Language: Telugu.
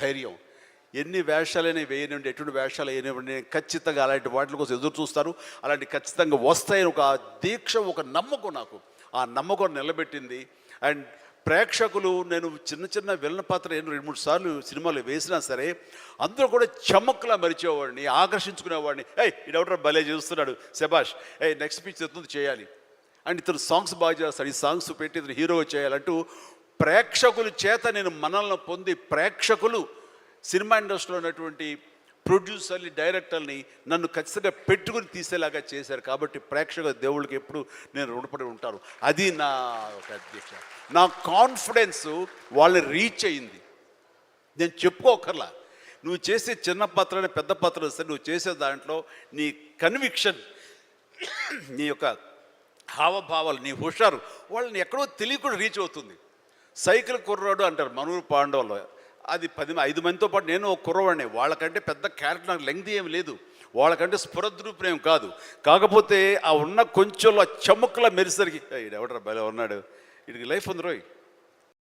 ధైర్యం. ఎన్ని వేషాలైనా వేయనివ్వండి, ఎటువంటి వేషాలు వేయనివ్వండి, నేను ఖచ్చితంగా అలాంటి వాటి కోసం ఎదురు చూస్తాను. అలాంటి ఖచ్చితంగా వస్తాయని ఒక దీక్ష, ఒక నమ్మకం నాకు. ఆ నమ్మకం నిలబెట్టింది. అండ్ ప్రేక్షకులు, నేను చిన్న చిన్న విలన్ పాత్ర 2-3 సార్లు సినిమాలు వేసినా సరే అందరూ కూడా చమక్లా మరిచేవాడిని, ఆకర్షించుకునేవాడిని. ఇడెవడో భలే చేస్తున్నాడు, శభాష్, నెక్స్ట్ పిక్చర్ ఎత్తుంది చేయాలి, అండ్ ఇతను సాంగ్స్ బాగా చేస్తాడు, ఈ సాంగ్స్ పెట్టి ఇతను హీరోగా చేయాలంటూ ప్రేక్షకుల చేత నేను మనల్ని పొంది, ప్రేక్షకులు సినిమా ఇండస్ట్రీలో ఉన్నటువంటి ప్రొడ్యూసర్ని, డైరెక్టర్ని నన్ను ఖచ్చితంగా పెట్టుకుని తీసేలాగా చేశారు. కాబట్టి ప్రేక్షక దేవుళ్ళకి ఎప్పుడు నేను రుణపడి ఉంటాను. అది నా ఒక అధ్యక్ష. నా కాన్ఫిడెన్స్ వాళ్ళని రీచ్ అయింది. నేను చెప్పుకోకర్లా, నువ్వు చేసే చిన్న పాత్ర పెద్ద పాత్ర సరే, నువ్వు చేసే దాంట్లో నీ కన్విక్షన్, నీ యొక్క హావభావాలు, నీ హుషారు వాళ్ళని ఎక్కడో తెలియకుండా రీచ్ అవుతుంది. సైకిల్ కుర్రాడు అంటారు మనూరు పాండవులు, అది 5 మందితో పాటు నేను ఒక కుర్రవాడిని. వాళ్ళకంటే పెద్ద క్యారెక్టర్ నాకు లెంగ్త్ ఏమి లేదు, వాళ్ళకంటే స్ఫురద్రూపేం కాదు. కాకపోతే ఆ ఉన్న కొంచెంలో చముక్కలా మెరిసరికి, ఎవడరా భలే ఉన్నాడు, వీడికి లైఫ్ ఉంది రోయ్,